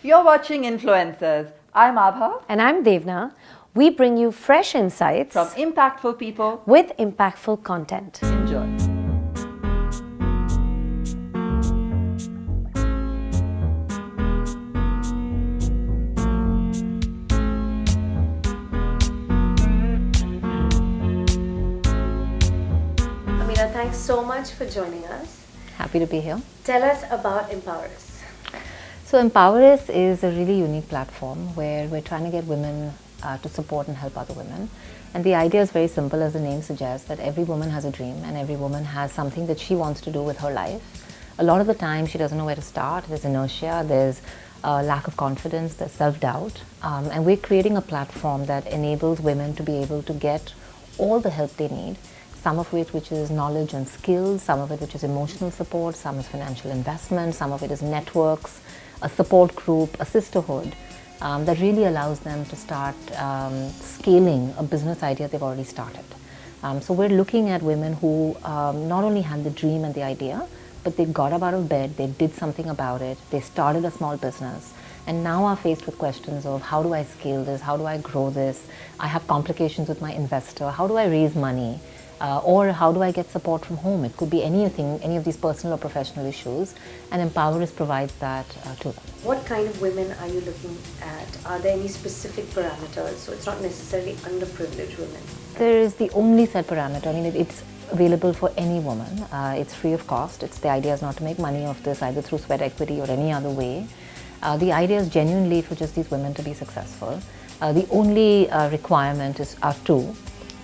You're watching Influencers. I'm Abha. And I'm Devna. We bring you fresh insights From impactful people with impactful content. Enjoy. Amira, thanks so much for joining us. Happy to be here. Tell us about Empower Us. So Empower Us is a really unique platform where we're trying to get women to support and help other women. And the idea is very simple, as the name suggests, that every woman has a dream and every woman has something that she wants to do with her life. A lot of the time she doesn't know where to start. There's inertia, there's lack of confidence, there's self-doubt. And we're creating a platform that enables women to be able to get all the help they need, some of which is knowledge and skills, some of it which is emotional support, some is financial investment, some of it is networks, a support group, a sisterhood that really allows them to start scaling a business idea they've already started. So we're looking at women who not only had the dream and the idea, but they got up out of bed, they did something about it, they started a small business, and now are faced with questions of how do I scale this, how do I grow this, I have complications with my investor, how do I raise money? Or how do I get support from home? It could be anything, any of these personal or professional issues, and Empower Us provides that to them. What kind of women are you looking at? Are there any specific parameters? So it's not necessarily underprivileged women. There is the only set parameter. I mean, it's available for any woman. It's free of cost. The idea is not to make money off this either through sweat equity or any other way. The idea is genuinely for just these women to be successful. The only requirement are two.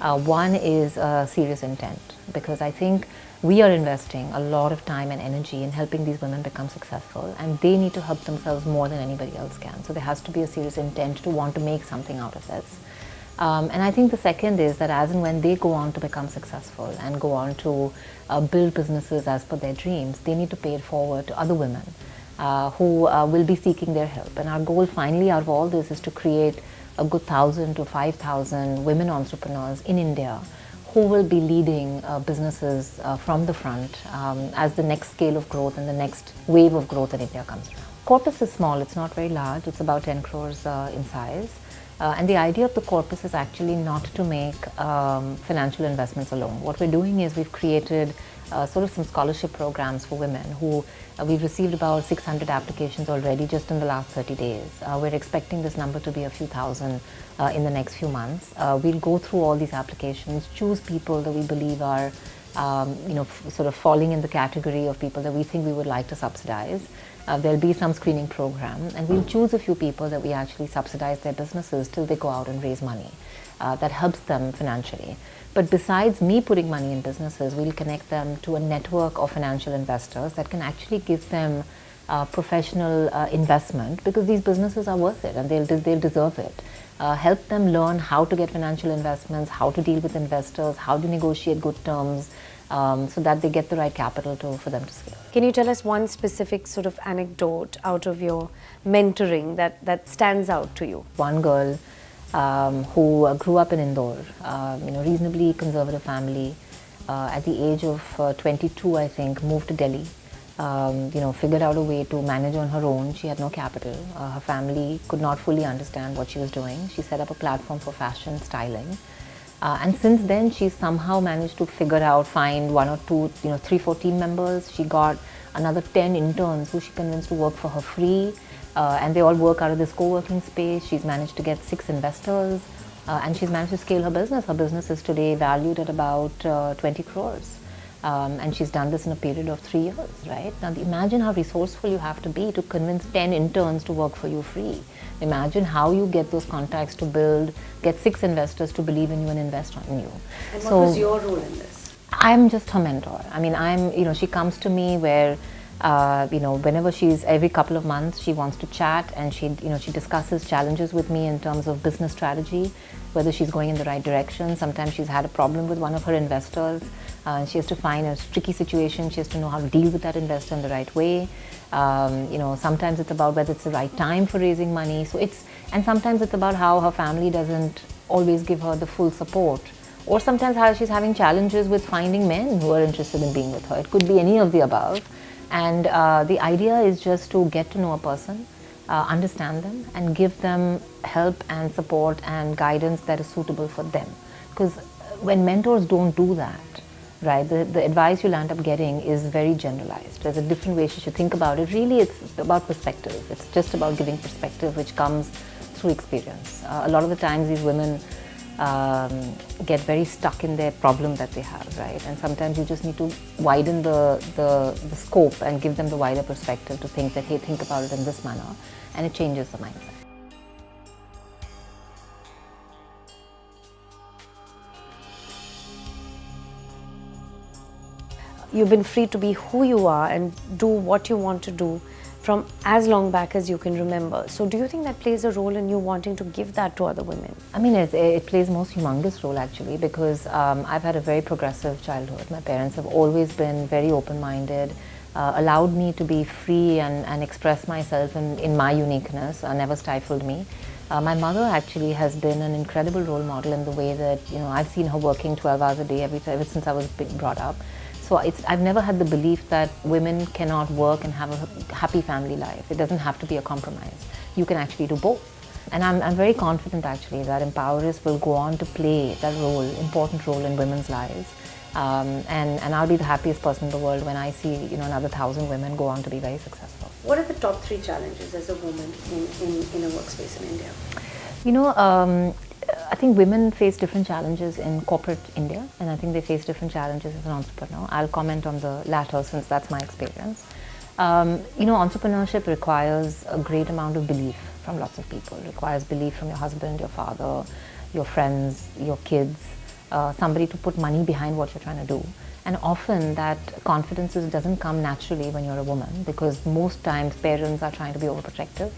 One is serious intent, because I think we are investing a lot of time and energy in helping these women become successful, and they need to help themselves more than anybody else can. So there has to be a serious intent to want to make something out of this. And I think the second is that as and when they go on to become successful and go on to build businesses as per their dreams, they need to pay it forward to other women who will be seeking their help. And our goal finally out of all this is to create a good 1,000 to 5,000 women entrepreneurs in India who will be leading businesses from the front as the next scale of growth and the next wave of growth in India comes around. Corpus is small, it's not very large, it's about 10 crores in size. And the idea of the corpus is actually not to make financial investments alone. What we're doing is we've created sort of some scholarship programs for women who we've received about 600 applications already just in the last 30 days. We're expecting this number to be a few thousand in the next few months. We'll go through all these applications, choose people that we believe are sort of falling in the category of people that we think we would like to subsidize. There'll be some screening program, and we'll choose a few people that we actually subsidize their businesses till they go out and raise money. That helps them financially. But besides me putting money in businesses, we'll connect them to a network of financial investors that can actually give them professional investment, because these businesses are worth it and they'll deserve it. Help them learn how to get financial investments, how to deal with investors, how to negotiate good terms, so that they get the right capital for them to scale. Can you tell us one specific sort of anecdote out of your mentoring that stands out to you? One girl who grew up in Indore, reasonably conservative family, at the age of 22, I think, moved to Delhi. Figured out a way to manage on her own. She had no capital. Her family could not fully understand what she was doing. She set up a platform for fashion styling. And since then, she's somehow managed to find one or two, 3-4 team members. She got another 10 interns who she convinced to work for her free. And they all work out of this co-working space. She's managed to get 6 investors. And she's managed to scale her business. Her business is today valued at about 20 crores. And she's done this in a period of 3 years, right? Now imagine how resourceful you have to be to convince 10 interns to work for you free. Imagine how you get those contacts to get 6 investors to believe in you and invest in you. And what was your role in this? I'm just her mentor. I mean, she comes to me where, whenever every couple of months, she wants to chat, and she discusses challenges with me in terms of business strategy, whether she's going in the right direction. Sometimes she's had a problem with one of her investors, and she has to find a tricky situation. She has to know how to deal with that investor in the right way. Sometimes it's about whether it's the right time for raising money. And sometimes it's about how her family doesn't always give her the full support, or sometimes how she's having challenges with finding men who are interested in being with her. It could be any of the above. And the idea is just to get to know a person, understand them, and give them help and support and guidance that is suitable for them. Because when mentors don't do that, right, the advice you'll end up getting is very generalized. There's a different way you should think about it. Really, it's about perspective. It's just about giving perspective, which comes through experience. A lot of the times these women get very stuck in their problem that they have, right? And sometimes you just need to widen the scope and give them the wider perspective to think that, hey, think about it in this manner, and it changes the mindset. You've been free to be who you are and do what you want to do from as long back as you can remember. So do you think that plays a role in you wanting to give that to other women? I mean, it plays most humongous role actually, because I've had a very progressive childhood. My parents have always been very open-minded, allowed me to be free and express myself in my uniqueness, never stifled me. My mother actually has been an incredible role model in the way that, you know, I've seen her working 12 hours a day ever since I was brought up. So I've never had the belief that women cannot work and have a happy family life. It doesn't have to be a compromise. You can actually do both. And I'm very confident actually that Empoweris will go on to play that role, important role in women's lives. And I'll be the happiest person in the world when I see, you know, another 1,000 women go on to be very successful. What are the top 3 challenges as a woman in a workspace in India? You know, I think women face different challenges in corporate India, and I think they face different challenges as an entrepreneur. I'll comment on the latter since that's my experience. You know, entrepreneurship requires a great amount of belief from lots of people. It requires belief from your husband, your father, your friends, your kids, somebody to put money behind what you're trying to do. And often that confidence doesn't come naturally when you're a woman, because most times parents are trying to be overprotective.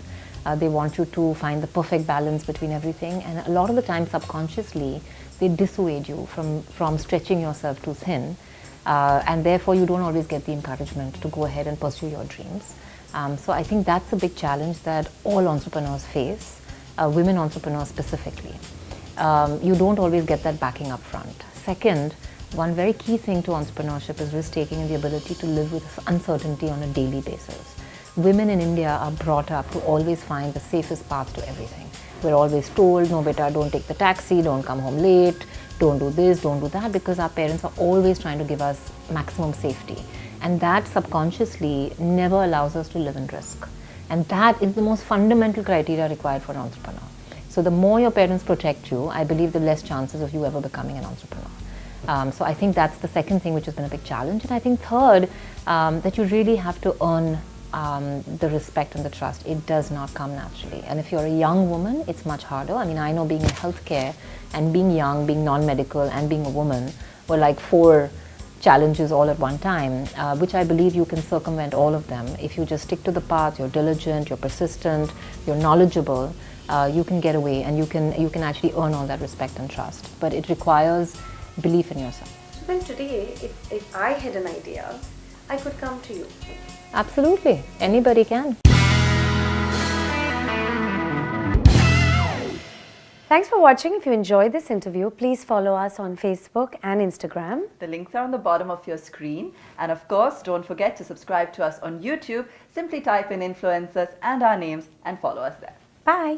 They want you to find the perfect balance between everything, and a lot of the time subconsciously they dissuade you from stretching yourself too thin, and therefore you don't always get the encouragement to go ahead and pursue your dreams. So I think that's a big challenge that all entrepreneurs face, women entrepreneurs specifically. You don't always get that backing up front. Second, one very key thing to entrepreneurship is risk-taking and the ability to live with uncertainty on a daily basis. Women in India are brought up to always find the safest path to everything. We're always told, no beta, don't take the taxi, don't come home late, don't do this, don't do that, because our parents are always trying to give us maximum safety. And that subconsciously never allows us to live in risk. And that is the most fundamental criteria required for an entrepreneur. So the more your parents protect you, I believe the less chances of you ever becoming an entrepreneur. So I think that's the second thing which has been a big challenge. And I think third, that you really have to earn the respect and the trust. It does not come naturally. And if you're a young woman, it's much harder. I mean, I know being in healthcare and being young, being non-medical and being a woman were like 4 challenges all at one time, which I believe you can circumvent all of them. If you just stick to the path, you're diligent, you're persistent, you're knowledgeable, you can get away and you can actually earn all that respect and trust. But it requires belief in yourself. So then today, if I had an idea, I could come to you. Absolutely. Anybody can. Thanks for watching. If you enjoyed this interview, please follow us on Facebook and Instagram. The links are on the bottom of your screen. And of course, don't forget to subscribe to us on YouTube. Simply type in influencers and our names and follow us there. Bye.